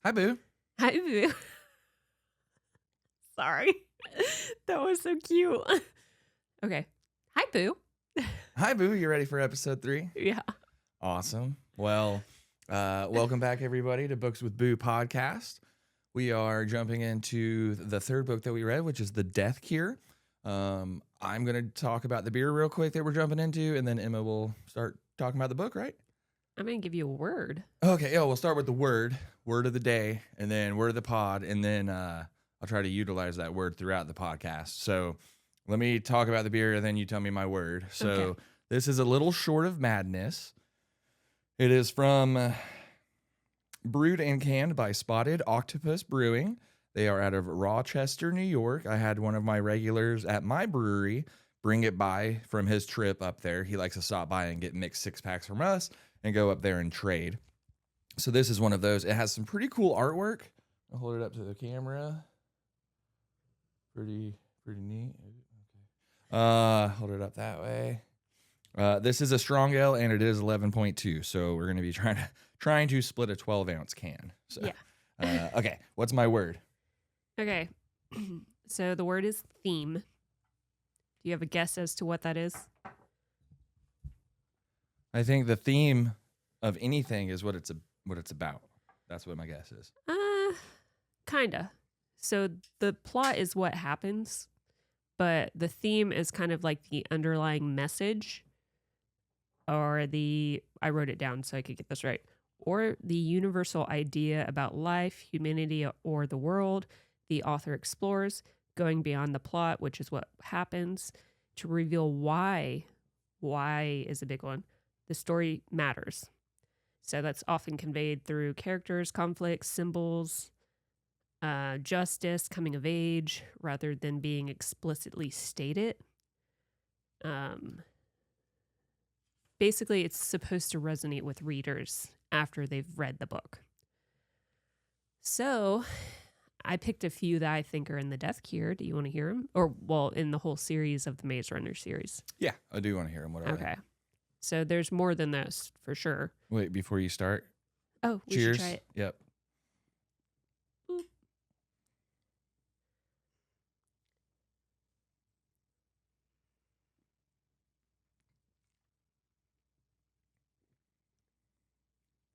Hi, Boo. Hi, Boo. Sorry. That was so cute. Okay. Hi, Boo. Hi, Boo. You ready for episode 3? Yeah. Awesome. Well, welcome back, everybody, to Books with Boo podcast. We are jumping into the third book that we read, which is The Death Cure. I'm going to talk about the beer real quick that we're jumping into, and then Emma will start talking about the book, right? I'm going to give you a word. Okay. We'll start with the word of the day, and then word of the pod, and then I'll try to utilize that word throughout the podcast. So let me talk about the beer, and then you tell me my word. So Okay. this is a little short of madness. It is from brewed and canned by Spotted Octopus Brewing. They are out of Rochester, New York. I had one of my regulars at my brewery bring it by from his trip up there. He likes to stop by and get mixed 6-packs from us and go up there and trade. So this is one of those. It has some pretty cool artwork. I'll hold it up to the camera. Pretty neat. Okay. Hold it up that way. This is a strong ale and it is 11.2. So we're going to be trying to split a 12-ounce can. So, Yeah. Okay. What's my word? Okay. So the word is theme. Do you have a guess as to what that is? I think the theme of anything is what it's about. That's what my guess is. Kinda. So the plot is what happens, but the theme is kind of like the underlying message or I wrote it down so I could get this right, or the universal idea about life, humanity, or the world the author explores, going beyond the plot, which is what happens, to reveal why is a big one, the story matters. So that's often conveyed through characters, conflicts, symbols, justice, coming of age, rather than being explicitly stated. Basically, it's supposed to resonate with readers after they've read the book. So I picked a few that I think are in the Death Cure. Do you want to hear them? Or, well, in the whole series of the Maze Runner series. Yeah, I do want to hear them. What are Okay. So there's more than this, for sure. Wait, before you start. Oh, we Cheers. should try it. Yep. Boop.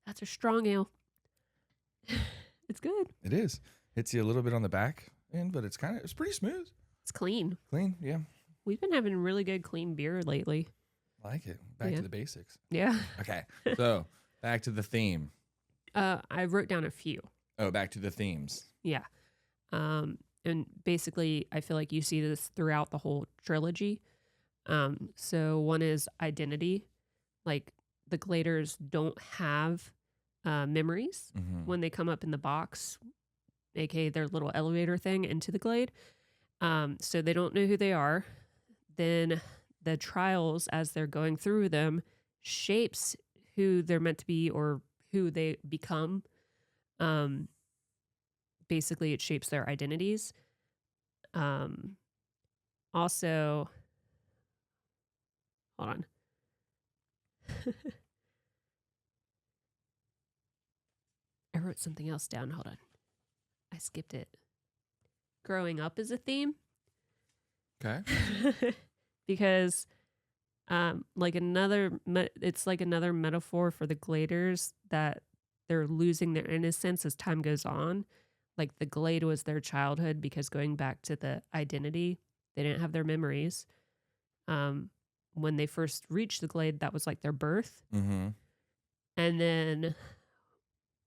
That's a strong ale. It's good. It is. Hits you a little bit on the back end, but it's pretty smooth. It's clean. Clean, yeah. We've been having really good clean beer lately. Like it. Back to the basics. Yeah. Okay. So back to the theme. I wrote down a few. Oh, back to the themes. Yeah. And basically, I feel like you see this throughout the whole trilogy. So one is identity. Like the Gladers don't have memories when they come up in the box, aka their little elevator thing into the Glade. So they don't know who they are. Then the trials, as they're going through them, shapes who they're meant to be or who they become. Basically, it shapes their identities. Also, hold on. I wrote something else down. Hold on. I skipped it. Growing up is a theme. Okay. Because it's like another metaphor for the Gladers that they're losing their innocence as time goes on. Like the Glade was their childhood because going back to the identity, they didn't have their memories. When they first reached the Glade, that was like their birth. Mm-hmm. And then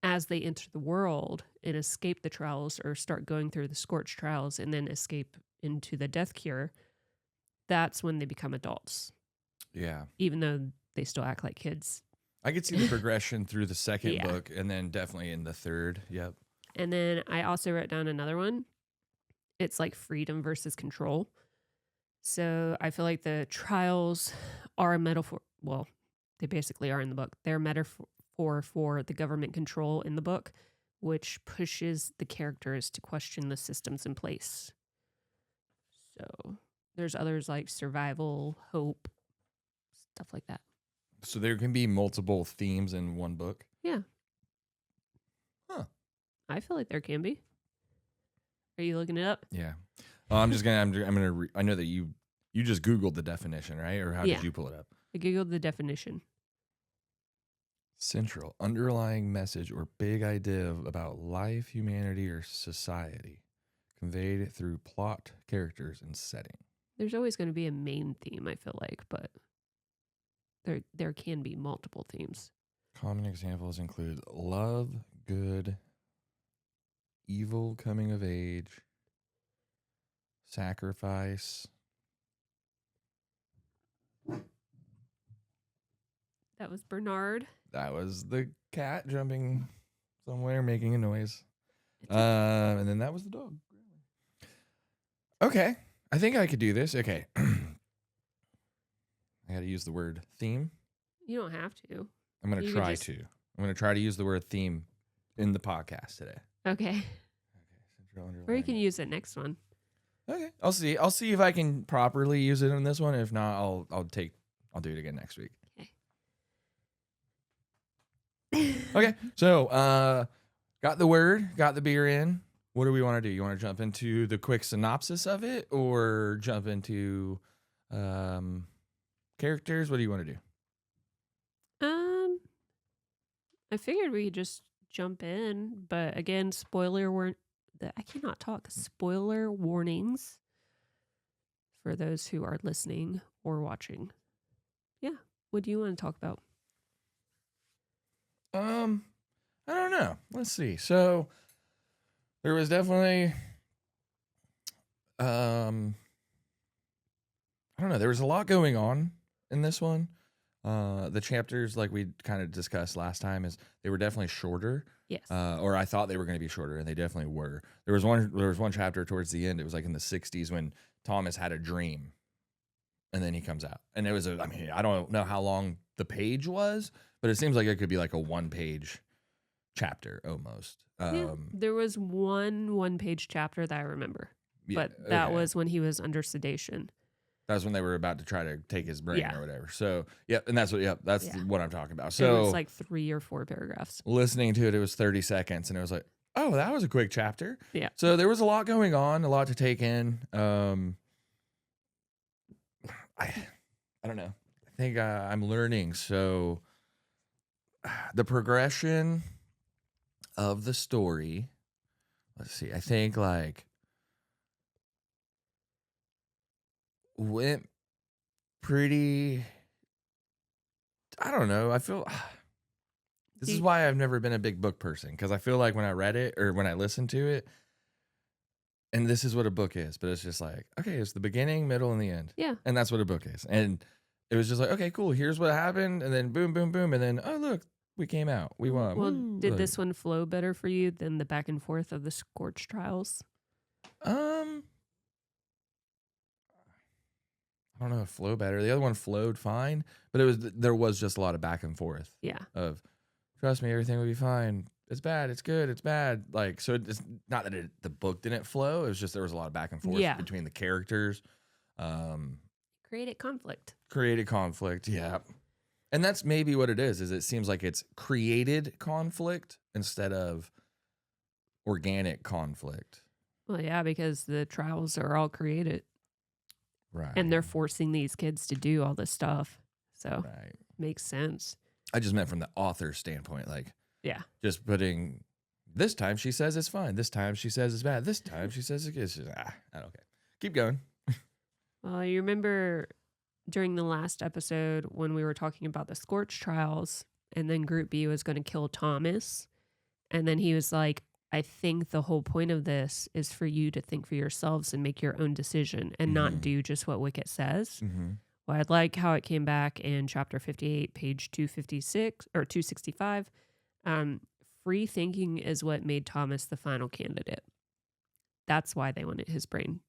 as they enter the world and escape the trials or start going through the Scorch trials and then escape into the Death Cure, that's when they become adults. Yeah. Even though they still act like kids. I could see the progression through the second Yeah. book and then definitely in the third. Yep. And then I also wrote down another one. It's like freedom versus control. So I feel like the trials are a metaphor. Well, they basically are in the book. They're a metaphor for the government control in the book, which pushes the characters to question the systems in place. So there's others like survival, hope, stuff like that. So there can be multiple themes in one book? Yeah. Huh. I feel like there can be. Are you looking it up? Yeah. Well, I'm gonna. I know that you just Googled the definition, right? Or how Yeah. did you pull it up? I googled the definition. Central underlying message or big idea about life, humanity, or society, conveyed through plot, characters, and setting. There's always going to be a main theme, I feel like, but there can be multiple themes. Common examples include love, good, evil, coming of age, sacrifice. That was Bernard. That was the cat jumping somewhere, making a noise. It's And then that was the dog. Okay. I think I could do this. Okay. I got to use the word theme. You don't have to. I'm going to You try can just- to. I'm going to try to use the word theme in the podcast today. Okay. Okay. Central Or you underlying. can use it next one. Okay. I'll see. I'll see if I can properly use it in this one. If not, I'll do it again next week. Okay. So, got the word, got the beer in. What do we want to do? You want to jump into the quick synopsis of it or jump into characters? What do you want to do? I figured we could just jump in, but again, I cannot talk. Spoiler warnings for those who are listening or watching. Yeah. What do you want to talk about? I don't know. Let's see. So there was definitely I don't know. There was a lot going on in this one. The chapters, like we kind of discussed last time, is they were definitely shorter. Yes. Or I thought they were going to be shorter, and they definitely were. There was one chapter towards the end. It was like in the 60s when Thomas had a dream, and then he comes out, and it was I don't know how long the page was, but it seems like it could be like a 1-page chapter almost. There was one-page chapter that I remember, Yeah, but that okay. was when he was under sedation. That was when they were about to try to take his brain Yeah. or whatever. So, and that's Yeah. what I'm talking about. It So, was like 3 or 4 paragraphs. listening to it, it was 30 seconds, and it was like, oh, that was a quick chapter. Yeah. So there was a lot going on, a lot to take in. I don't know. I think I'm learning. So the progression of the story. Let's see. I think like went pretty. I don't know. I feel this is why I've never been a big book person, because I feel like when I read it or when I listened to it, and this is what a book is, but it's just like, okay, it's the beginning, middle, and the end. Yeah. And that's what a book is. And it was just like, okay, cool. Here's what happened. And then boom, boom, boom. And then, oh, look, we came out. We won. Well, Woo. did Like, this one flow better for you than the back and forth of the Scorch trials? I don't know if flow better. The other one flowed fine, but there was just a lot of back and forth Yeah. of, trust me, everything will be fine. It's bad. It's good. It's bad. Like, so it's not that the book didn't flow. It was just there was a lot of back and forth Yeah. between the characters. Created conflict. Created conflict. Yeah. And that's maybe what it is it seems like it's created conflict instead of organic conflict. Well, yeah, because the trials are all created Right. and they're forcing these kids to do all this stuff. So right. makes sense. I just meant from the author's standpoint, like, Yeah. just putting this time she says it's fine. This time she says it's bad. This time she says it's just, I don't care. Keep going. Well, you remember during the last episode when we were talking about the Scorch trials and then Group B was going to kill Thomas. And then he was like, I think the whole point of this is for you to think for yourselves and make your own decision and not Mhm. do just what Wicket says. Mm-hmm. Well, I like how it came back in chapter 58, page 256 or 265. Free thinking is what made Thomas the final candidate. That's why they wanted his brain.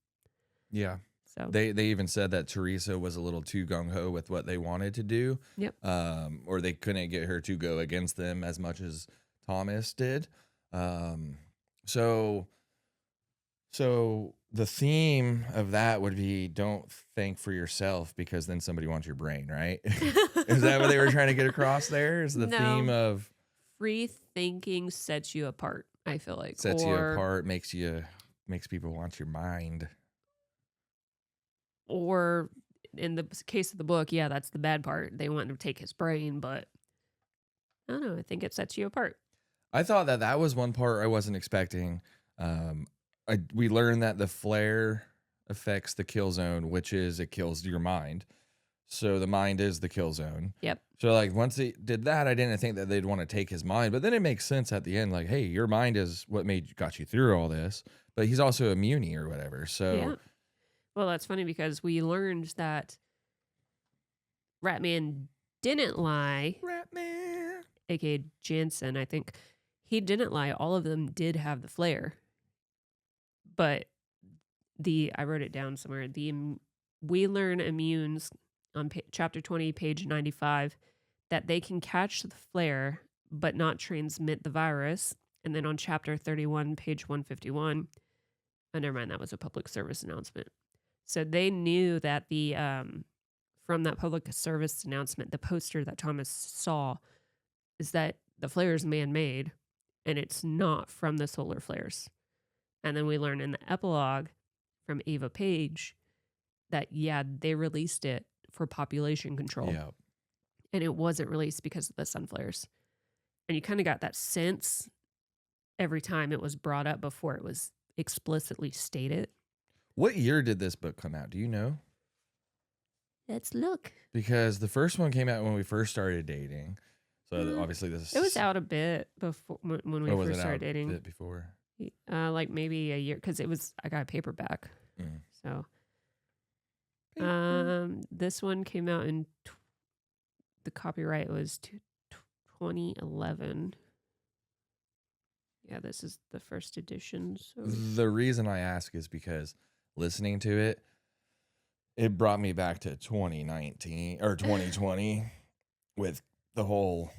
Yeah. So They even said that Teresa was a little too gung-ho with what they wanted to do. Yep. Or they couldn't get her to go against them as much as Thomas did. So the theme of that would be don't think for yourself because then somebody wants your brain, right? Is that what they were trying to get across there? Is the No. theme of free thinking sets you apart. I feel like. Sets you apart, makes people want your mind. Or in the case of the book, yeah, that's the bad part. They want to take his brain, but I don't know. I think it sets you apart. I thought that was one part I wasn't expecting. We learned that the flare affects the kill zone, which is it kills your mind. So the mind is the kill zone. Yep. So like once they did that, I didn't think that they'd want to take his mind, but then it makes sense at the end. Like, hey, your mind is what got you through all this, but he's also a muni or whatever. So yeah. Well, that's funny because we learned that Ratman didn't lie. Ratman, aka Jansen, I think he didn't lie. All of them did have the flare, but I wrote it down somewhere. We learn immunes on chapter 20, page 95, that they can catch the flare but not transmit the virus. And then on chapter 31, page 151, oh, never mind, that was a public service announcement. So they knew that from that public service announcement, the poster that Thomas saw is that the flare is man-made and it's not from the solar flares. And then we learn in the epilogue from Ava Page that, yeah, they released it for population control. yeah. And it wasn't released because of the sun flares. And you kind of got that sense every time it was brought up before it was explicitly stated. What year did this book come out? Do you know? Let's look. Because the first one came out when we first started dating. So obviously this It was out a bit before when we first started dating. A bit before. Like maybe a year, because I got a paperback. So this one came out in the copyright was 2011. Yeah, this is the first edition. So the reason I ask is because listening to it brought me back to 2019 or 2020 with the whole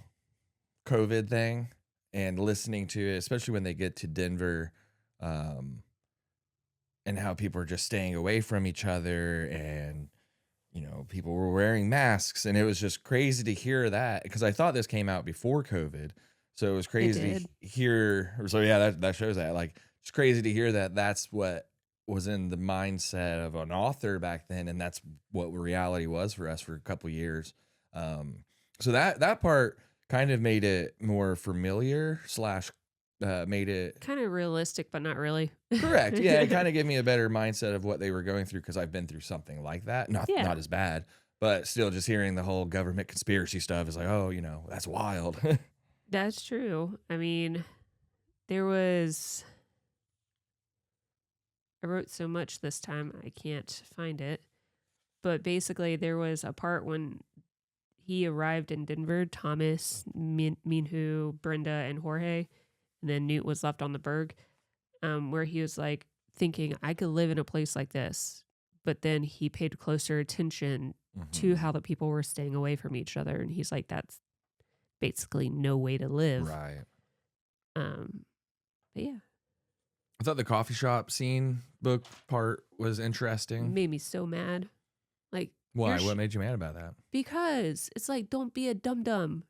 COVID thing, and listening to it, especially when they get to Denver, and how people are just staying away from each other, and people were wearing masks, and it was just crazy to hear that, because I thought this came out before COVID, so it was crazy to hear. So yeah, that shows that, like, it's crazy to hear that that's what was in the mindset of an author back then, and that's what reality was for us for a couple years. So that part kind of made it more familiar made it kind of realistic, but not really. Correct. Yeah, it kind of gave me a better mindset of what they were going through, because I've been through something like that. Not as bad, but still, just hearing the whole government conspiracy stuff is like, oh, that's wild. That's true. I mean, I wrote so much this time, I can't find it. But basically, there was a part when he arrived in Denver, Thomas, Minhu, Brenda, and Jorge, and then Newt was left on the Berg, where he was like thinking, I could live in a place like this. But then he paid closer attention to how the people were staying away from each other. And he's like, that's basically no way to live. Right. But yeah. I thought the coffee shop scene book part was interesting. Made me so mad. Like, why? What made you mad about that? Because it's like, don't be a dum-dum.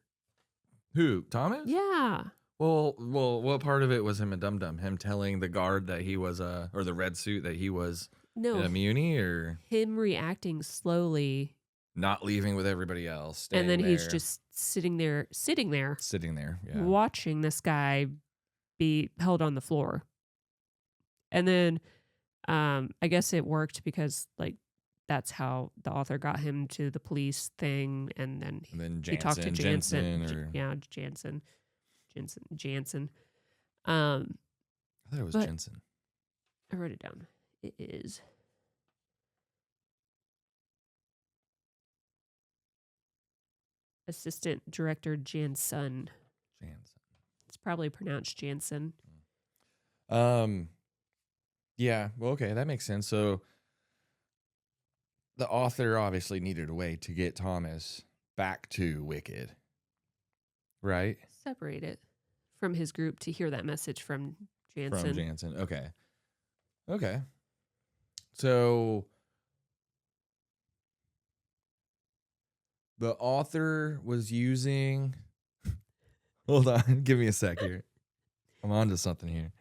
Who? Thomas? Yeah. Well, what part of it was him a dum-dum? Him telling the guard that he was or the red suit that he was a muni, or him reacting slowly, not leaving with everybody else, and then he's just sitting there, yeah, watching this guy be held on the floor. And then, I guess it worked because like that's how the author got him to the police thing, and then he talked to Jansen. Jansen. I thought it was Jensen. I wrote it down. It is Assistant Director Jansen. It's probably pronounced Jansen. Yeah. Well, okay, that makes sense. So the author obviously needed a way to get Thomas back to Wicked, right? Separate it from his group to hear that message from Jansen. Okay. So the author was using. Hold on, give me a sec here. I'm on to something here.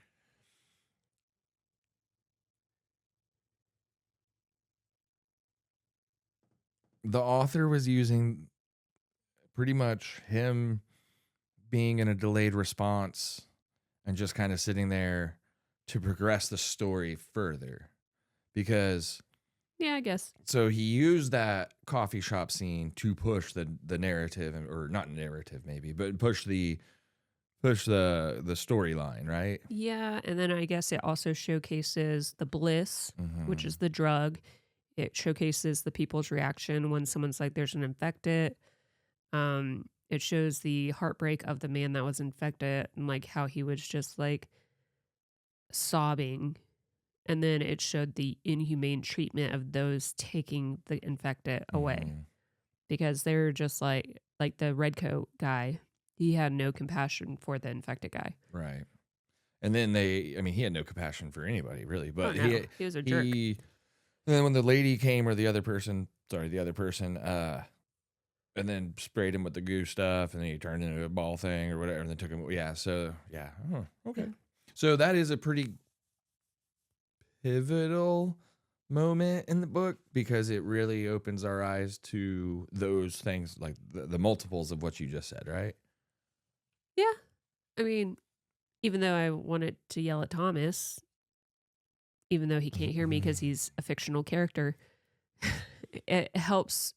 The author was using pretty much him being in a delayed response and just kind of sitting there to progress the story further. Because Yeah, I guess. so he used that coffee shop scene to push the narrative, or not narrative maybe, but push the storyline, right? Yeah, and then I guess it also showcases the bliss, which Mm-hmm. is the drug. It showcases the people's reaction when someone's like, "There's an infected." It shows the heartbreak of the man that was infected and like how he was just like sobbing. And then it showed the inhumane treatment of those taking the infected away Mm-hmm. because they're just like the red coat guy. He had no compassion for the infected guy. Right. And then he had no compassion for anybody really, Oh but no, he was a jerk. he, and then when the lady came, or the other person, and then sprayed him with the goo stuff, and then he turned into a ball thing or whatever, and then took him. Yeah. So yeah. Oh, okay. Yeah. So that is a pretty pivotal moment in the book because it really opens our eyes to those things, like the multiples of what you just said, right? Yeah. I mean, even though I wanted to yell at Thomas, even though he can't hear me because he's a fictional character, it helps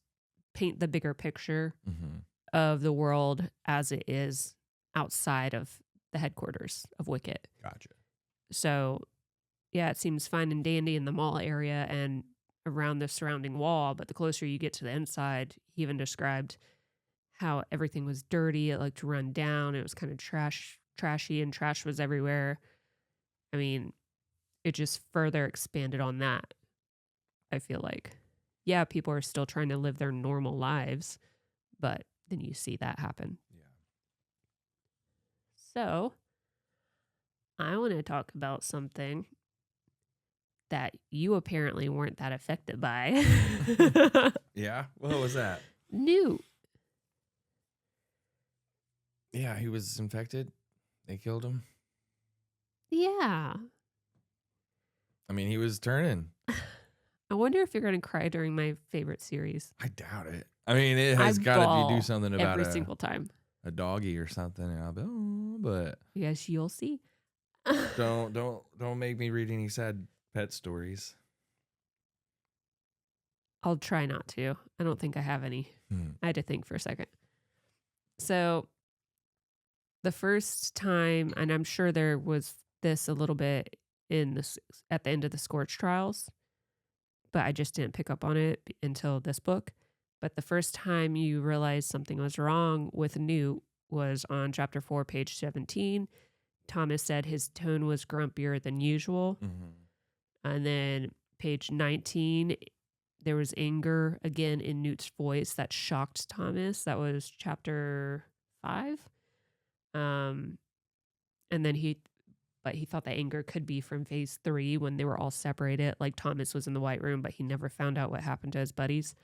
paint the bigger picture Mm-hmm. of the world as it is outside of the headquarters of Wicket. Gotcha. So, yeah, it seems fine and dandy in the mall area and around the surrounding wall, but the closer you get to the inside, he even described how everything was dirty. It looked run down. It was kind of trashy, and trash was everywhere. I mean, it just further expanded on that. I feel like, yeah, people are still trying to live their normal lives, but then you see that happen. Yeah. So, I want to talk about something that you apparently weren't that affected by. Yeah. What was that? Newt. Yeah, he was infected. They killed him. Yeah. I mean, he was turning. I wonder if you're going to cry during my favorite series. I doubt it. I mean, it I has got to bawl do something about every single time. a doggy or something. And I'll be, oh, but Yes, you'll see. don't make me read any sad pet stories. I'll try not to. I don't think I have any. Hmm. I had to think for a second. So, the first time, and I'm sure there was this a little bit in this at the end of the Scorch trials, but I just didn't pick up on it until this book. But the first time you realized something was wrong with Newt was on chapter 4, page 17. Thomas said his tone was grumpier than usual. Mm-hmm. And then page 19, there was anger again in Newt's voice that shocked Thomas. That was chapter 5. And then he thought the anger could be from phase 3 when they were all separated. Like Thomas was in the White Room, but he never found out what happened to his buddies.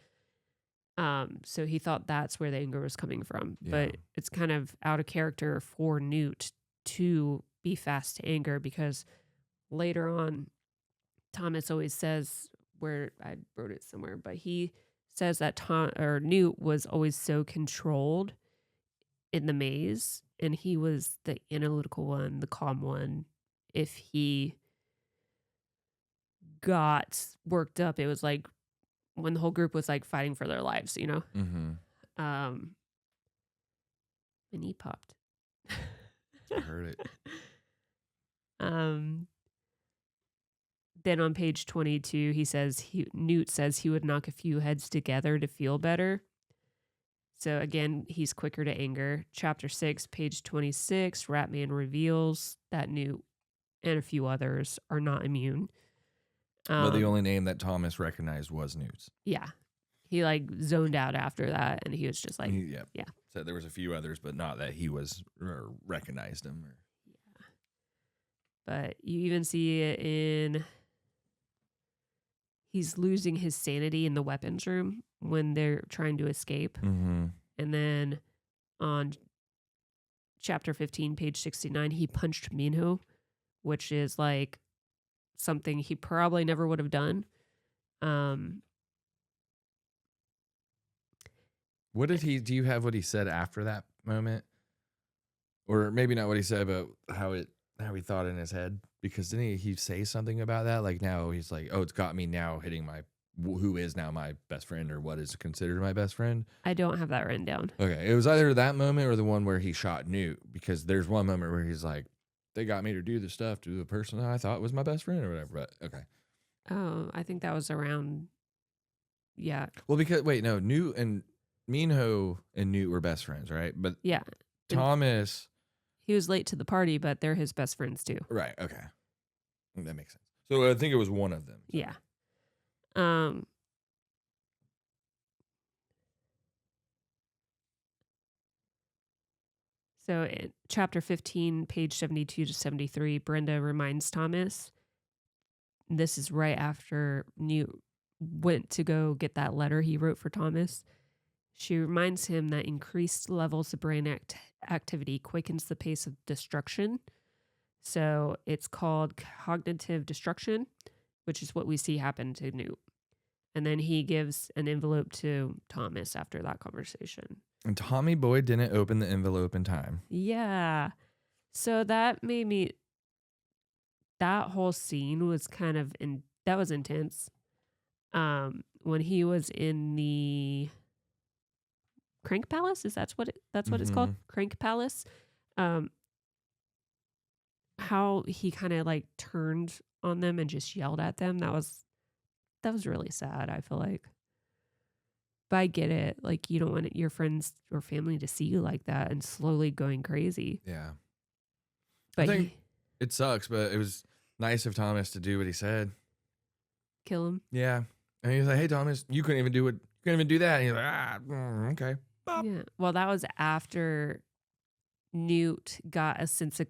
So he thought that's where the anger was coming from. Yeah. But it's kind of out of character for Newt to be fast to anger because later on, Thomas always says, where I wrote it somewhere, but he says that Newt was always so controlled in the maze, and he was the analytical one, the calm one. If he got worked up, it was like when the whole group was like fighting for their lives, you know? Mm-hmm. And he popped. I heard it. Then on page 22, Newt says he would knock a few heads together to feel better. So again, he's quicker to anger. Chapter 6, page 26, Ratman reveals that Newt and a few others are not immune. But the only name that Thomas recognized was Newt's. Yeah. He like zoned out after that, and he was just like, yeah. So there was a few others, but not that he was or recognized him. Yeah. But you even see it in he's losing his sanity in the weapons room when they're trying to escape. Mm-hmm. And then on chapter 15, page 69, he punched Minho, which is like something he probably never would have done. What did he? Do you have what he said after that moment, or maybe not what he said, but how he thought in his head? Because didn't he say something about that? Like now he's like, oh, it's got me now hitting my who is now my best friend, or what is considered my best friend. I don't have that written down. Okay, it was either that moment or the one where he shot Newt, because there's one moment where he's like, they got me to do the stuff to the person that I thought was my best friend or whatever. But okay. Oh, I think that was around. Yeah. Well, because wait, no, Newt and Minho and Newt were best friends, right? But Yeah. Thomas, He was late to the party, but they're his best friends too. right? Okay, that makes sense. So I think it was one of them. Yeah. So in chapter 15, page 72 to 73, Brenda reminds Thomas. This is right after Newt went to go get that letter he wrote for Thomas. She reminds him that increased levels of brain activity quickens the pace of destruction. So it's called cognitive destruction, which is what we see happen to Newt. And then he gives an envelope to Thomas after that conversation. And Tommy Boy didn't open the envelope in time. Yeah. So that made me, that whole scene was kind of, that was intense. When he was in the Crank Palace, that's what it's called? Crank Palace. How he kind of like turned on them and just yelled at them. That was really sad, I feel like. But I get it. Like, you don't want your friends or family to see you like that and slowly going crazy. Yeah. But I think it sucks, but it was nice of Thomas to do what he said. Kill him. Yeah. And he was like, hey, Thomas, you couldn't even do that. And he's like, okay. Bop. Yeah. Well, that was after Newt got a sense of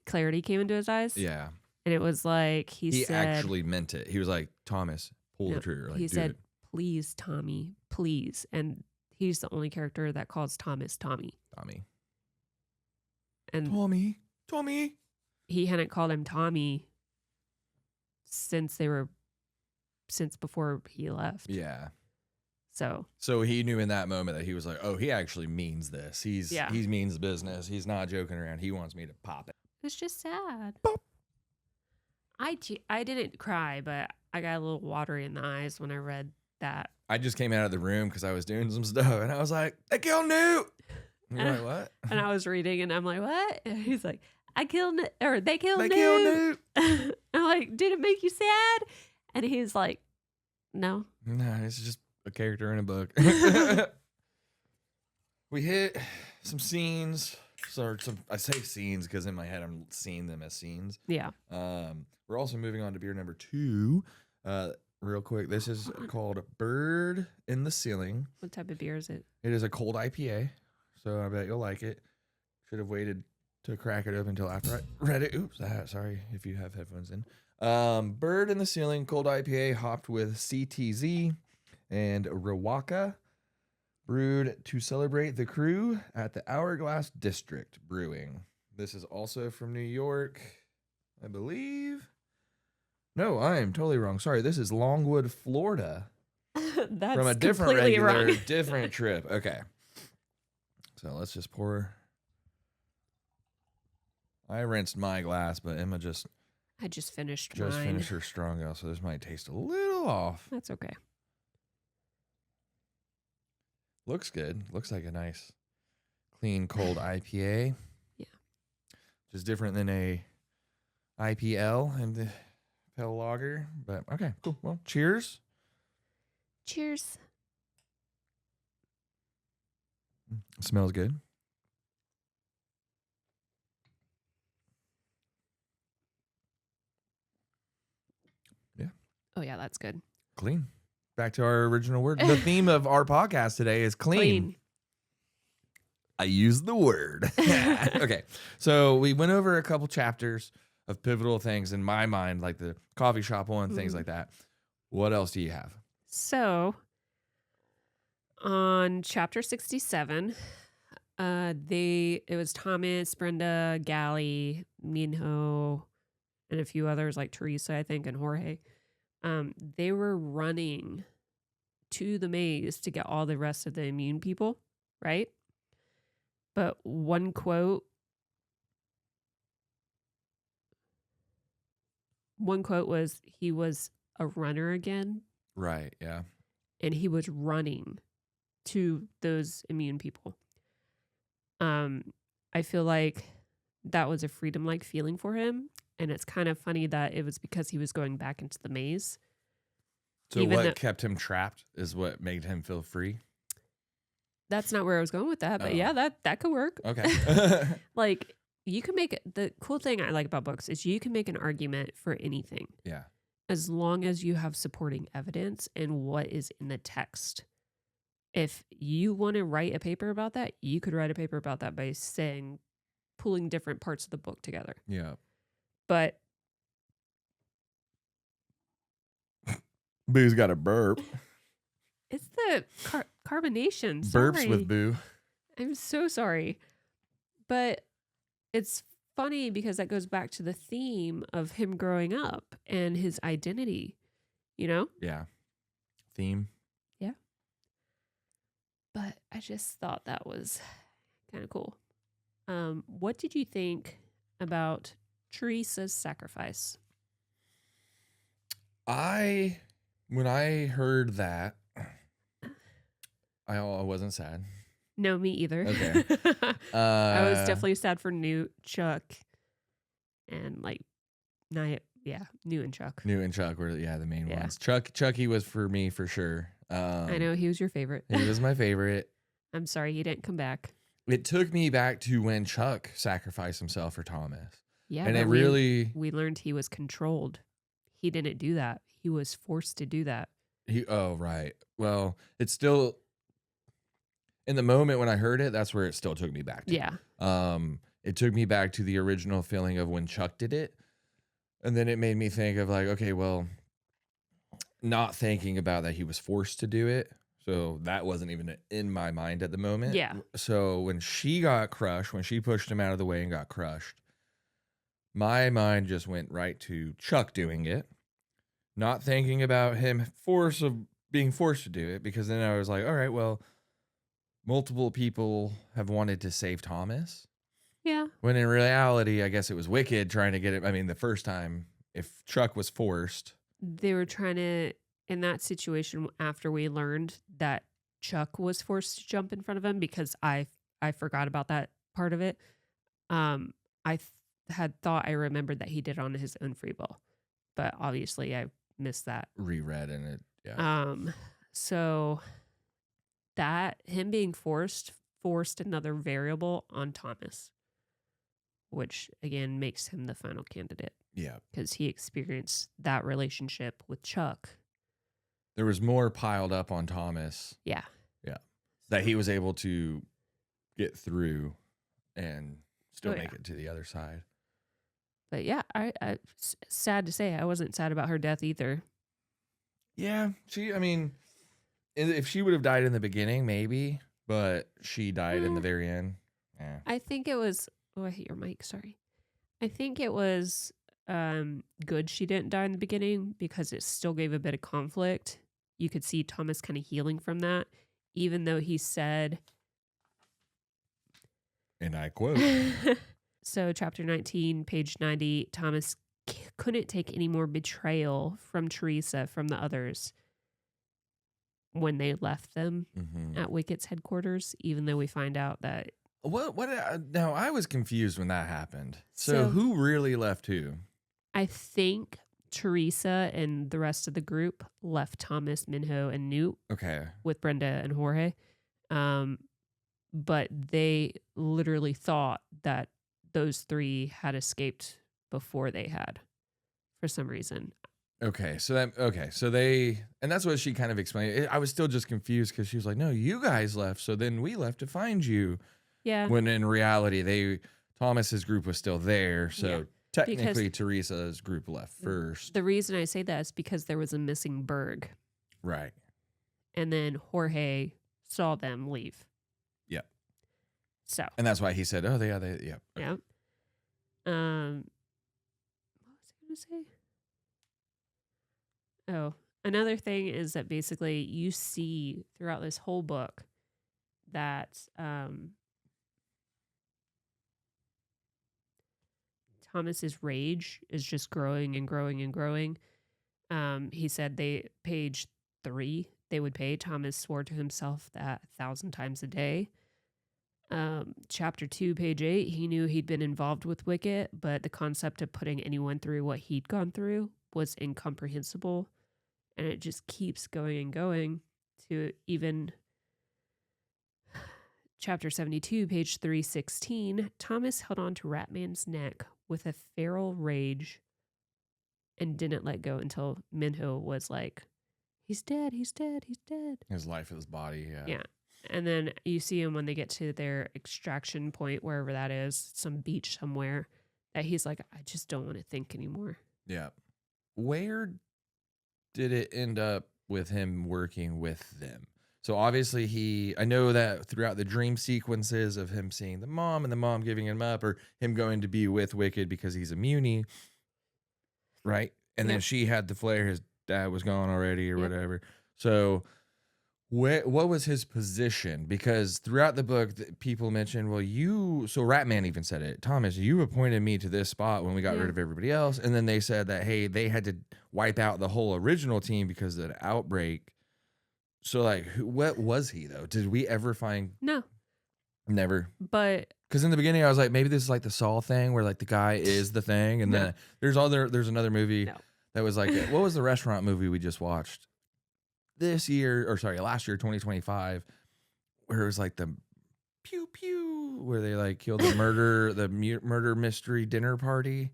clarity came into his eyes. Yeah. And it was like he said, actually meant it. He was like, Thomas, pull the trigger. Like, he said, please, Tommy, please. And he's the only character that calls Thomas Tommy. And Tommy. He hadn't called him Tommy since before he left. Yeah. So he knew in that moment that he was like, oh, he actually means this. He means business. He's not joking around. He wants me to pop it. It's just sad. Pop. I didn't cry, but I got a little watery in the eyes when I read that. I just came out of the room because I was doing some stuff, and I was like, they killed Newt. And you're like, what? And I was reading, and I'm like, what? And he's like, they killed Newt. They killed Newt. I'm like, did it make you sad? And he's like, no. No, it's just a character in a book. We hit some scenes. I say scenes because in my head I'm seeing them as scenes. Yeah. We're also moving on to beer number 2. Real quick, this is called Bird in the Ceiling. What type of beer is it? It is a cold IPA, so I bet you'll like it. Should have waited to crack it open until after I read it. Oops, sorry if you have headphones in. Bird in the Ceiling, cold IPA, hopped with CTZ and Rawaka, brewed to celebrate the crew at the Hourglass District Brewing. This is also from New York, I believe. No, I am totally wrong. Sorry, this is Longwood, Florida. That's from a different completely regular, wrong. different trip. Okay. So let's just pour. I rinsed my glass, but Emma I just finished mine. finished her strong ale, so this might taste a little off. That's okay. Looks good. Looks like a nice, clean, cold IPA. Yeah. Which is different than a IPL and the Pale Lager. But okay, cool. Well, cheers. Cheers. It smells good. Yeah. Oh, yeah, that's good. Clean. Back to our original word. The theme of our podcast today is clean. I used the word. Okay. So we went over a couple chapters of pivotal things in my mind, like the coffee shop one, things like that. What else do you have? So on chapter 67, It was Thomas, Brenda, Gally, Minho, and a few others like Teresa, I think, and Jorge. They were running to the maze to get all the rest of the immune people, right? But one quote was he was a runner again, Right. Yeah. and he was running to those immune people. I feel like that was a freedom-like feeling for him, and it's kind of funny that it was because he was going back into the maze. So Even though what kept him trapped is what made him feel free. that's not where I was going with that, but Oh. yeah, that could work. Okay. Like you can make it. The cool thing I like about books is you can make an argument for anything Yeah. as long as you have supporting evidence and what is in the text. If you want to write a paper about that, you could write a paper about that by pulling different parts of the book together. Yeah. But Boo's got a burp. it's the carbonation. Burps Sorry. with Boo. I'm so sorry. But it's funny because that goes back to the theme of him growing up and his identity, you know? Yeah. Theme. But I just thought that was kind of cool. What did you think about Teresa's sacrifice? When I heard that, I wasn't sad. No, me either. Okay. I was definitely sad for Newt, Chuck, and Newt and Chuck. Newt and Chuck were the main Yeah. ones. Chucky was for me for sure. I know he was your favorite. He was my favorite. I'm sorry he didn't come back. It took me back to when Chuck sacrificed himself for Thomas. Yeah, And but it really we learned he was controlled. He didn't do that. He was forced to do that. right. Well, it's still in the moment when I heard it, that's where it still took me back to. Yeah. It took me back to the original feeling of when Chuck did it. And then it made me think of like, okay, well, not thinking about that he was forced to do it. So that wasn't even in my mind at the moment. Yeah. So when she got crushed, when she pushed him out of the way and got crushed, my mind just went right to Chuck doing it, not thinking about him being forced to do it, because then I was like, all right, well, multiple people have wanted to save Thomas. Yeah. When in reality, I guess it was Wicked trying to get it. I mean, the first time, if Chuck was forced. They were trying to, in that situation, after we learned that Chuck was forced to jump in front of him, because I forgot about that part of it. I had thought I remembered that he did it on his own free will, but obviously I missed that. Reread in it. Yeah. So that him being forced another variable on Thomas, which again makes him the final candidate. Yeah. Because he experienced that relationship with Chuck. There was more piled up on Thomas. Yeah. Yeah. That he was able to get through and still make it to the other side. But yeah, I sad to say, I wasn't sad about her death either. Yeah. If she would have died in the beginning, maybe, but she died in the very end. Yeah. I think it was, I hit your mic, sorry. I think it was good she didn't die in the beginning, because it still gave a bit of conflict. You could see Thomas kind of healing from that, even though he said, and I quote. So chapter 19, page 90, Thomas couldn't take any more betrayal from Teresa from the others when they left them at Wicked's headquarters, even though we find out that... Now, I was confused when that happened. So who really left who? I think Teresa and the rest of the group left Thomas, Minho, and Newt. Okay. With Brenda and Jorge. But they literally thought that those three had escaped before they had, for some reason. Okay. So and that's what she kind of explained. I was still just confused because she was like, no, you guys left. So then we left to find you. Yeah. When in reality, Thomas's group was still there. So technically, because Teresa's group left first. The reason I say that is because there was a missing Berg. Right. And then Jorge saw them leave. Yep. So, And that's why he said, "Oh, yeah." yeah. What was I going to say? Oh, another thing is that basically you see throughout this whole book that Thomas's rage is just growing and growing and growing. He said page 3, they would pay. Thomas swore to himself that 1,000 times a day. Chapter 2, page 8, he knew he'd been involved with Wicket, but the concept of putting anyone through what he'd gone through was incomprehensible. And it just keeps going and going to even chapter 72, page 316. Thomas held on to Ratman's neck with a feral rage and didn't let go until Minho was like, he's dead, he's dead, he's dead. His life, his body. Yeah. Yeah. And then you see him when they get to their extraction point, wherever that is, some beach somewhere, that he's like, I just don't want to think anymore. Yeah. Where did it end up with him working with them? So obviously I know that throughout the dream sequences of him seeing the mom and the mom giving him up, or him going to be with Wicked because he's a munie, right? And then Yep. she had the flare, his dad was gone already or Yep. whatever. So what was his position? Because throughout the book, people mentioned, well, so Ratman even said it, Thomas, you appointed me to this spot when we got Yeah. rid of everybody else. And then they said that, hey, they had to wipe out the whole original team because of the outbreak. So, like, what was he, though? Did we ever find? No. Never. But Because in the beginning, I was like, maybe this is like the Saw thing where, like, the guy is the thing. And No. then there's another movie No. that was like, what was the restaurant movie we just watched last year, 2025, where it was like the pew pew, where they like killed the murder mystery dinner party.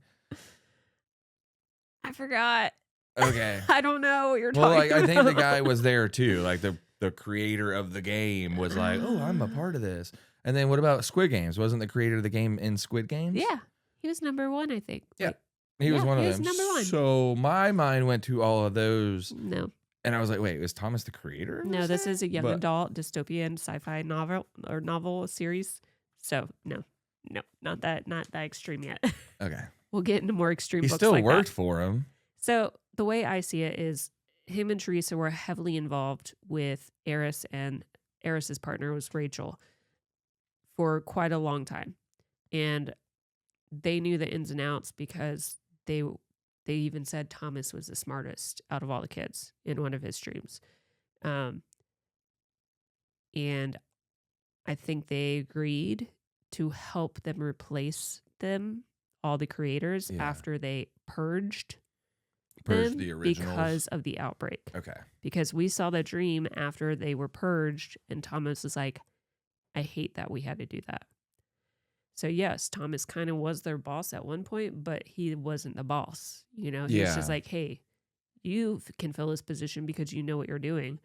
I forgot. Okay. I don't know what you're Well, talking like, about. I think the guy was there too. Like the creator of the game was like, oh, I'm a part of this. And then what about Squid Games? Wasn't the creator of the game in Squid Games? Yeah. He was number 1, I think. Yeah. Like, He was yeah, one of he was them. number 1. So my mind went to all of those. No. And I was like, wait, was Thomas the creator? No, this is a young But- adult dystopian sci-fi novel series. So no, not that extreme yet. Okay. We'll get into more extreme He books still like worked that. for him. So the way I see it is him and Teresa were heavily involved with Eris, and Eris's partner was Rachel for quite a long time. And they knew the ins and outs because they even said Thomas was the smartest out of all the kids in one of his dreams. And I think they agreed to help them replace them, all the creators, Yeah. after they purged Purged them the originals. because of the outbreak. Okay. Because we saw the dream after they were purged, and Thomas was like, I hate that we had to do that. So yes, Thomas kind of was their boss at one point, but he wasn't the boss. You know, he was just Yeah. like, hey, you can fill this position because you know what you're doing.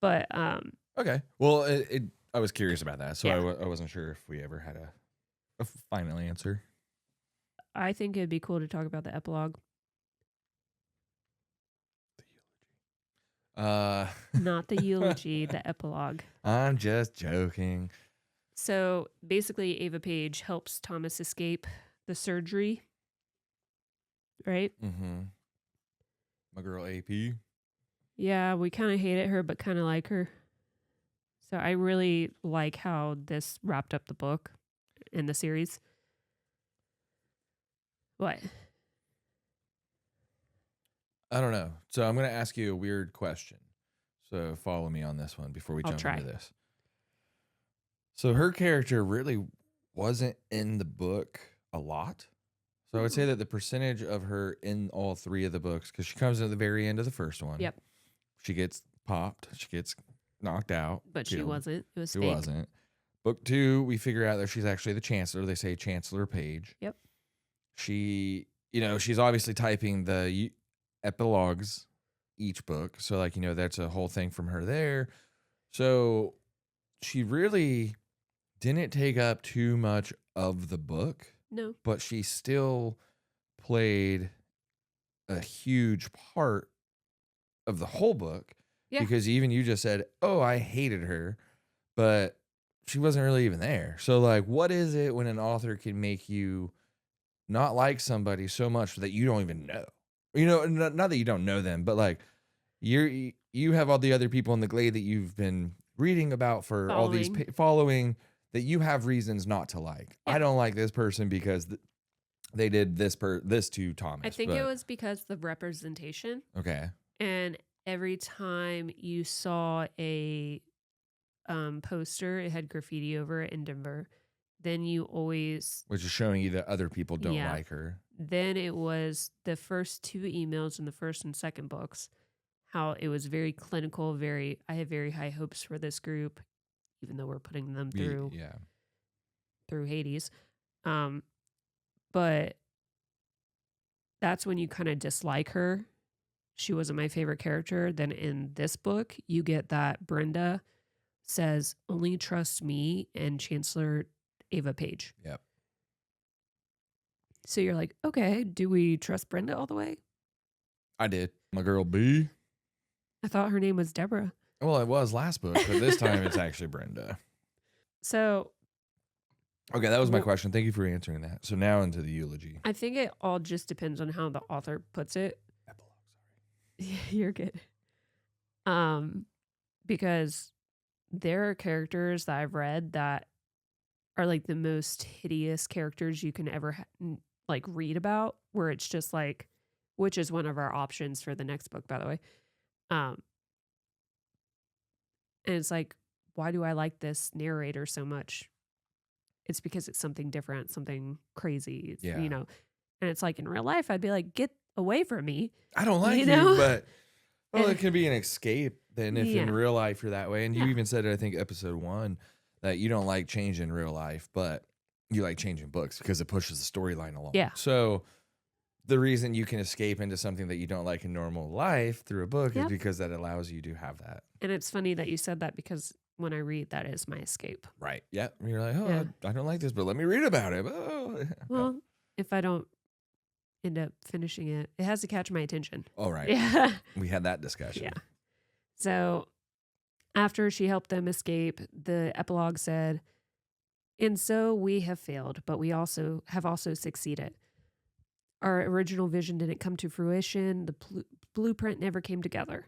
But Okay. Well, I was curious about that, so Yeah. I wasn't sure if we ever had a final answer. I think it'd be cool to talk about the epilogue. Not the eulogy, the epilogue. I'm just joking. So basically, Ava Page helps Thomas escape the surgery, right? Mm-hmm. My girl AP. Yeah, we kind of hated her, but kind of like her. So I really like how this wrapped up the book in the series. What? I don't know. So I'm going to ask you a weird question. So follow me on this one before we I'll jump try. into this. So her character really wasn't in the book a lot. So I would say that the percentage of her in all 3 of the books, because she comes at the very end of the first one. Yep. She gets popped. She gets knocked out. But she killed. wasn't. It was She fake. wasn't. Book 2, we figure out that she's actually the Chancellor. They say Chancellor Page. Yep. She, she's obviously typing the epilogues each book. So, like, that's a whole thing from her there. So she really didn't take up too much of the book, No. but she still played a huge part of the whole book. Yeah. Because even you just said, oh, I hated her, but she wasn't really even there. So like, what is it when an author can make you not like somebody so much that you don't even know? You know, not that you don't know them, but like you have all the other people in the Glade that you've been reading about for all these Following. following that you have reasons not to like. Yeah. I don't like this person because they did this to Thomas. I think but, it was because the representation. okay. And every time you saw a poster, it had graffiti over it in Denver. Then you always, Which is showing you that other people don't Yeah. like her. then it was the first 2 emails in the first and second books, how it was very clinical, I have very high hopes for this group, even though we're putting them through Hades. But that's when you kind of dislike her. She wasn't my favorite character. Then in this book, you get that Brenda says, only trust me and Chancellor Ava Page. Yep. So you're like, okay, do we trust Brenda all the way? I did. My girl B. I thought her name was Deborah. Well, it was last book, but this time it's actually Brenda. So Okay, that was my Well- question. Thank you for answering that. So now into the eulogy. I think it all just depends on how the author puts it. You're good. Because there are characters that I've read that are like the most hideous characters you can ever like read about, where it's just like, which is one of our options for the next book, by the way. And it's like, why do I like this narrator so much? It's because it's something different, something crazy, Yeah. you know. And it's like in real life, I'd be like, get away from me. I don't like You you, know? but well, And- it can be an escape then if in Yeah. real life you're that way. And you Yeah. even said it, I think, episode 1, that you don't like change in real life, but you like changing books because it pushes the storyline along. Yeah. So the reason you can escape into something that you don't like in normal life through a book is Yep. because that allows you to have that. And it's funny that you said that because when I read, that is my escape. Right. Yeah. You're like, oh, Yeah. I don't like this, but let me read about it. Oh. Well, if I don't end up finishing it, it has to catch my attention. All right. Yeah. We had that discussion. Yeah. So after she helped them escape, the epilogue said, and so we have failed, but we also have succeeded. Our original vision didn't come to fruition. The blueprint never came together.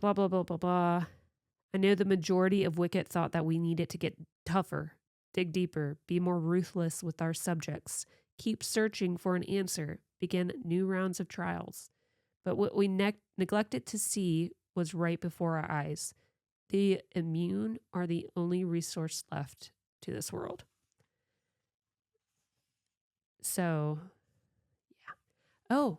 Blah, blah, blah, blah, blah. I know the majority of Wicked thought that we needed to get tougher, dig deeper, be more ruthless with our subjects, keep searching for an answer, begin new rounds of trials. But what we neglected to see was right before our eyes. The immune are the only resource left to this world. So, yeah. Oh,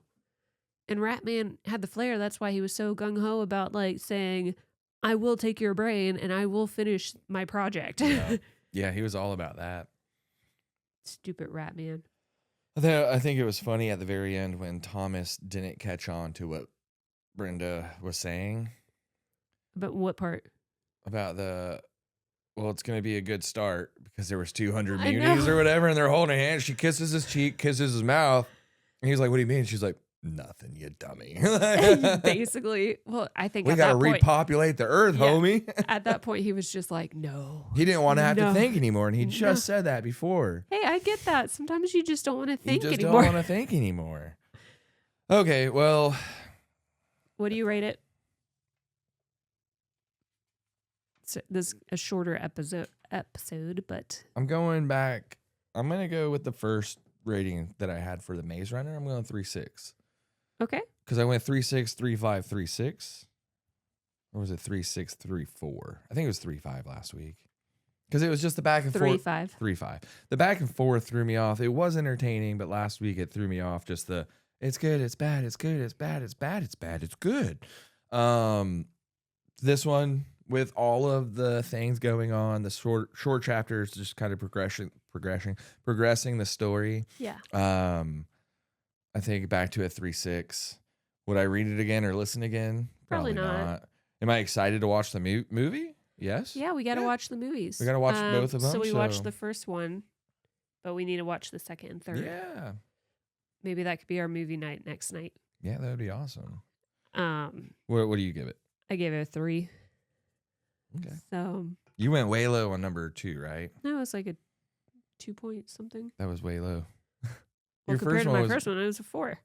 and Ratman had the flair. That's why he was so gung-ho about like saying, I will take your brain and I will finish my project. Yeah. Yeah, he was all about that. Stupid Ratman. I think it was funny at the very end when Thomas didn't catch on to what Brenda was saying But what part? about well, it's going to be a good start because there was 200 I muties know. or whatever, and they're holding hands. She kisses his cheek, kisses his mouth. And he's like, what do you mean? She's like, nothing, you dummy. Basically, well, I think We at got to that point, repopulate the earth, Yeah. homie. at that point, he was just like, no. He didn't want to have to No. think anymore, and he just No. said that before. Hey, I get that. Sometimes you just don't want to You think just anymore. don't want to think anymore. Okay, well, What do you rate it? So this a shorter episode, but I'm going back. I'm going to go with the first rating that I had for the Maze Runner. I'm going 3.6. okay. Because I went 3.6, 3.5, 3.6. Or was it 3.6, 3.4? I think it was 3.5 last week. Because it was just the back and forth. 3.5. 3.5. The back and forth threw me off. It was entertaining, but last week it threw me off. Just the it's good, it's bad, it's good, it's bad, it's bad, it's bad, it's good. This one with all of the things going on, the short chapters, just kind of progressing the story. Yeah. I think back to a 3.6. Would I read it again or listen again? Probably not. Am I excited to watch the movie? Yes. Yeah, we got to Yeah. watch the movies. We gotta watch both of So them, we so- watched the first one, but we need to watch the second and third. Yeah. Maybe that could be our movie night next night. Yeah, that would be awesome. Um, What do you give it? I gave it a 3. Okay. So You went way low on number 2, right? No, it's like a 2-point something. That was way low. Well, Your compared first to one my was first one, it was a 4.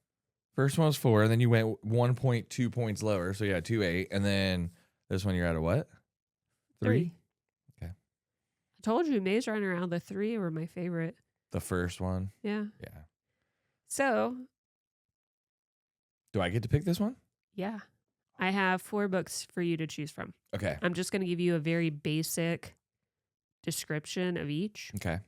first one was 4, and then you went 1.2 points lower, so yeah, 2.8, and then this one you're at a what? 3? Okay. I told you Maze Runner out of the 3 were my favorite. The first one. Yeah. Yeah. So, Do I get to pick this one? yeah. I have 4 books for you to choose from. Okay. I'm just going to give you a very basic description of each. Okay.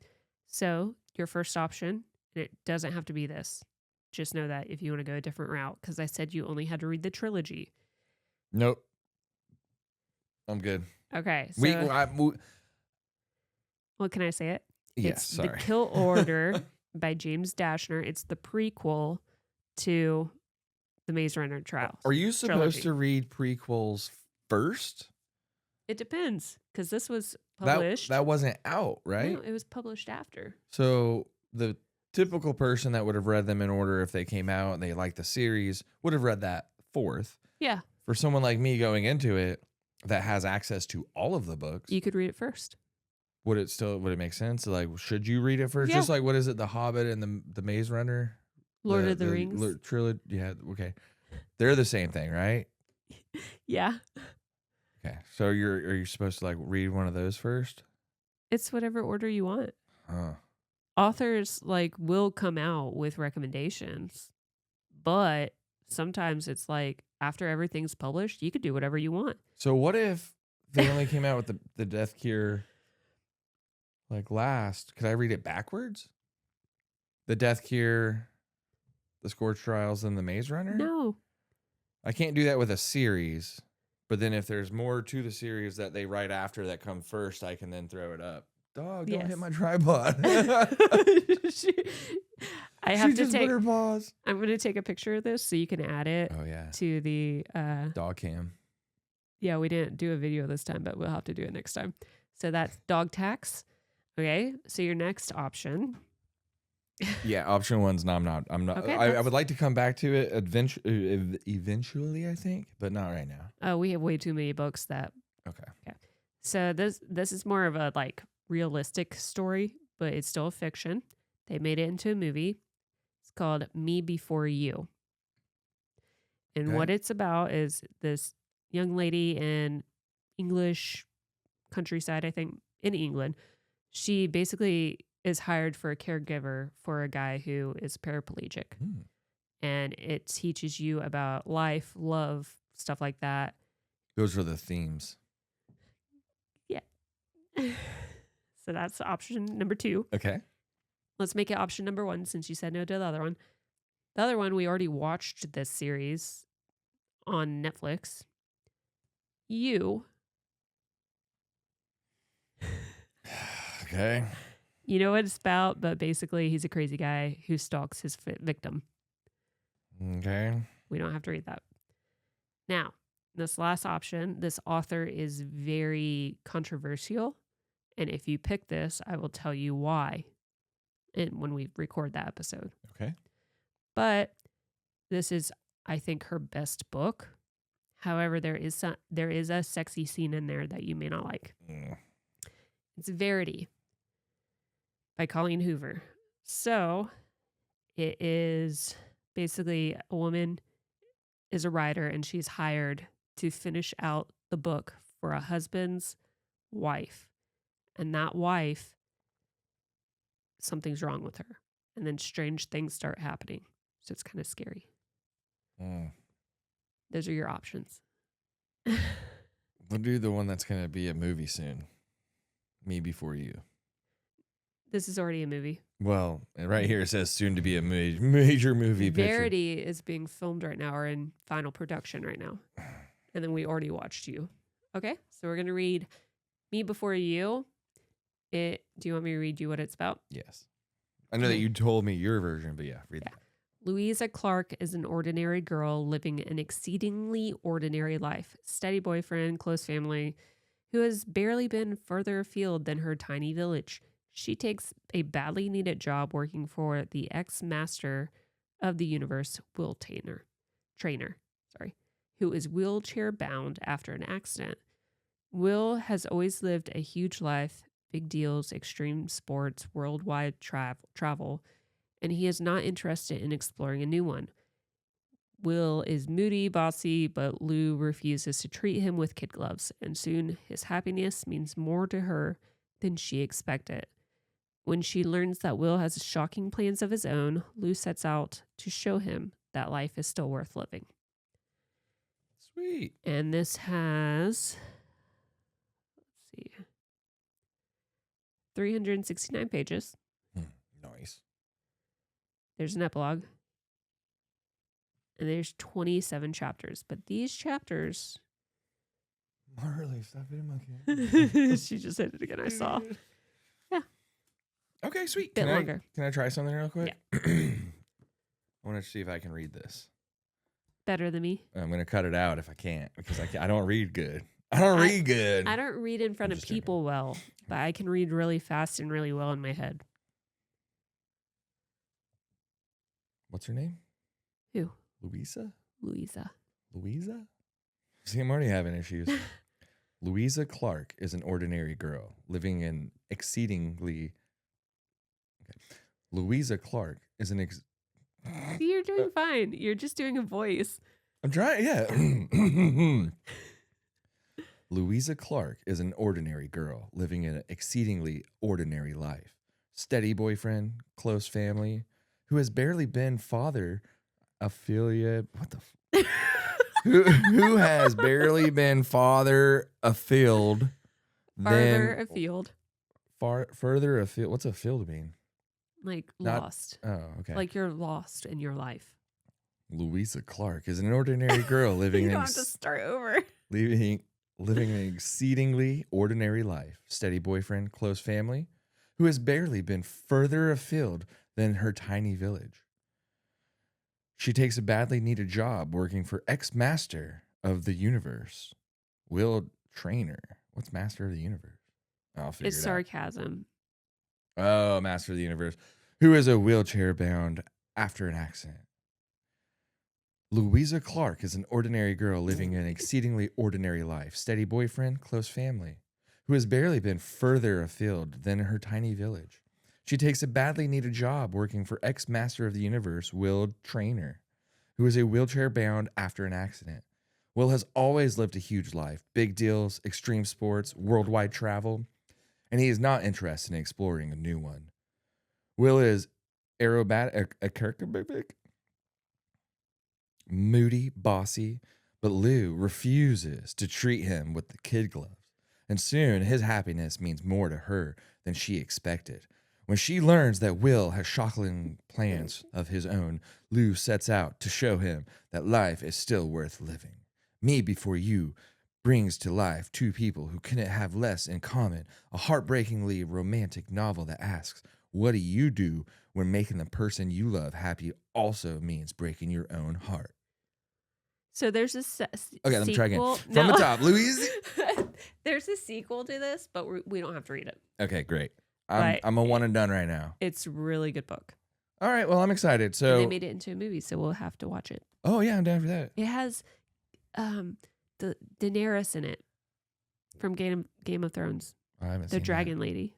So, your first option, and it doesn't have to be this. Just know that if you want to go a different route, because I said you only had to read the trilogy. Nope. I'm good. Okay. So, well, can I say it? Yes, It's sorry. The Kill Order by James Dashner. It's the prequel to the Maze Runner trials. Are you supposed to read prequels first? It depends, because this was That published. that wasn't out, right? No, it was published after. So the typical person that would have read them in order if they came out and they liked the series would have read that fourth. Yeah. For someone like me going into it that has access to all of the books, You could read it first. would it make sense? Like, should you read it first? Yeah. Just like, what is it? The Hobbit and the Maze Runner? Lord of the Rings. Trilogy. Yeah. Okay. They're the same thing, right? Yeah. Okay. So are you supposed to like read one of those first? It's whatever order you want. Huh. Authors like will come out with recommendations, but sometimes it's like after everything's published, you could do whatever you want. So what if they only came out with the Death Cure like last? Could I read it backwards? The Death Cure, the Scorch Trials, and the Maze Runner? No. I can't do that with a series. But then if there's more to the series that they write after that come first, I can then throw it up. Dog, don't hit my tripod. I have she to just take put her paws. I'm going to take a picture of this so you can add it Oh yeah. to the Dog cam. Yeah, we didn't do a video this time, but we'll have to do it next time. So that's dog tax. Okay. So your next option. Yeah, option 1's no, I'm not. Okay, I would like to come back to it eventually, I think, but not right now. We have way too many books that. Okay. So this is more of a like realistic story, but it's still a fiction. They made it into a movie. It's called Me Before You. And what it's about is this young lady in English countryside, I think, in England. She basically is hired for a caregiver for a guy who is paraplegic. And it teaches you about life, love, stuff like that. Those are the themes. Yeah. So that's option number 2. Okay. Let's make it option number 1 since you said no to the other one. The other one, we already watched this series on Netflix. You. Okay. You know what it's about, but basically he's a crazy guy who stalks his victim. Okay. We don't have to read that. Now, this last option, this author is very controversial. And if you pick this, I will tell you why when we record that episode. Okay. But this is, I think, her best book. However, there is a sexy scene in there that you may not like. It's Verity by Colleen Hoover. So it is basically a woman is a writer and she's hired to finish out the book for a husband's wife. And that wife, something's wrong with her. And then strange things start happening. So it's kind of scary. Those are your options. We'll do the one that's going to be a movie soon. Me Before You. This is already a movie. Well, right here it says soon to be a major movie picture. Verity is being filmed right now or in final production right now. And then we already watched You. Okay, so we're going to read Me Before You. Do you want me to read you what it's about? Yes. I know that you told me your version, but yeah, read that. Louisa Clark is an ordinary girl living an exceedingly ordinary life. Steady boyfriend, close family, who has barely been further afield than her tiny village. She takes a badly needed job working for the ex-master of the universe, Will Trainer, who is wheelchair bound after an accident. Will has always lived a huge life, big deals, extreme sports, worldwide travel, and he is not interested in exploring a new one. Will is moody, bossy, but Lou refuses to treat him with kid gloves, and soon his happiness means more to her than she expected. When she learns that Will has shocking plans of his own, Lou sets out to show him that life is still worth living. Sweet. And this has, let's see, 369 pages. Nice. There's an epilogue. And there's 27 chapters. But these chapters. Marley, stop hitting my kid. She just hit it again, I saw. Yeah. Okay, sweet. Bit longer. Can I try something real quick? Yeah. I want to see if I can read this. Better than me. I'm going to cut it out if I can't because I don't read good. I don't read good. I don't read in front of people well, but I can read really fast and really well in my head. What's her name? Who? Louisa? Louisa. See, I'm already having issues. Louisa Clark is an ordinary girl living in exceedingly... Okay. Louisa Clark is an... You're doing fine. You're just doing a voice. I'm trying, yeah. Louisa Clark is an ordinary girl living in an exceedingly ordinary life. Steady boyfriend, close family, who has barely been father affiliate. What the? Who has barely been father afield? Farther afield. Further afield. What's afield mean? Like lost. Oh, okay. Like you're lost in your life. Louisa Clark is an ordinary girl living you in. don't have to start over. Living an exceedingly ordinary life. Steady boyfriend, close family, who has barely been further afield than her tiny village. She takes a badly needed job working for ex-master of the universe, Will Trainer. What's master of the universe? I'll figure It's it sarcasm. out. Oh, master of the universe, who is a wheelchair bound after an accident. Louisa Clark is an ordinary girl living an exceedingly ordinary life. Steady boyfriend, close family, who has barely been further afield than her tiny village. She takes a badly needed job working for ex-master of the universe, Will Trainer, who is a wheelchair bound after an accident. Will has always lived a huge life, big deals, extreme sports, worldwide travel, and he is not interested in exploring a new one. Will is aerobatic, moody, bossy, but Lou refuses to treat him with the kid gloves, and soon his happiness means more to her than she expected. When she learns that Will has shocking plans of his own, Lou sets out to show him that life is still worth living. Me Before You brings to life two people who couldn't have less in common, a heartbreakingly romantic novel that asks, what do you do when making the person you love happy also means breaking your own heart? So there's a Okay, let me try again. sequel. From the top, Louise. There's a sequel to this, but we don't have to read it. Okay, great. But I'm a one and done right now. It's a really good book. All right, well, I'm excited. And So, they made it into a movie, so we'll have to watch it. oh yeah, I'm down for that. It has the Daenerys in it from Game of Thrones, I haven't the seen dragon lady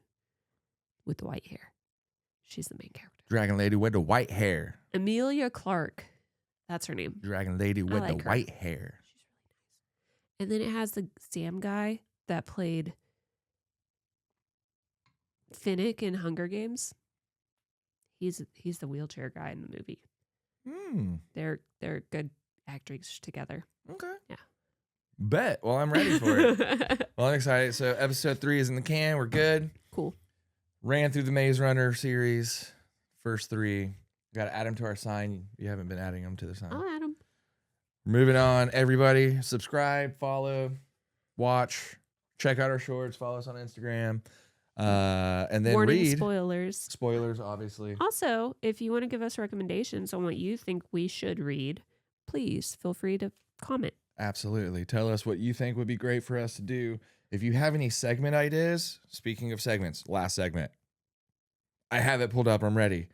with the white hair. She's the main character. that. Dragon lady with the white hair. Emilia Clarke, that's her name. Dragon lady with like the her. white hair. She's really nice. And then it has the Sam guy that played Finnick in Hunger Games. He's the wheelchair guy in the movie. They're good actors together. Okay. Yeah. Bet. Well, I'm ready for it. Well, I'm excited. So episode 3 is in the can. We're good. Cool. Ran through the Maze Runner series. First 3. Got to add them to our sign. You haven't been adding them to the sign. I'll add 'em. Moving on, everybody. Subscribe, follow, watch, check out our shorts, follow us on Instagram, and then Warning read. spoilers. Spoilers, obviously. Also, if you want to give us recommendations on what you think we should read, please feel free to comment. Absolutely. Tell us what you think would be great for us to do. If you have any segment ideas, speaking of segments, last segment. I have it pulled up. I'm ready.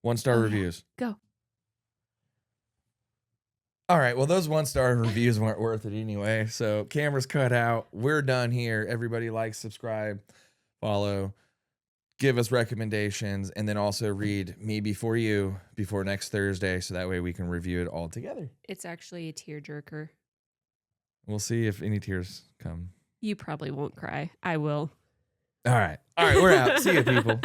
1-star Oh, yeah. reviews. Go. All right. Well, those 1-star reviews weren't worth it anyway. So camera's cut out. We're done here. Everybody like, subscribe, follow, give us recommendations, and then also read Me Before You before next Thursday. So that way we can review it all together. It's actually a tearjerker. We'll see if any tears come. You probably won't cry. I will. All right. All right. We're out. See you, people.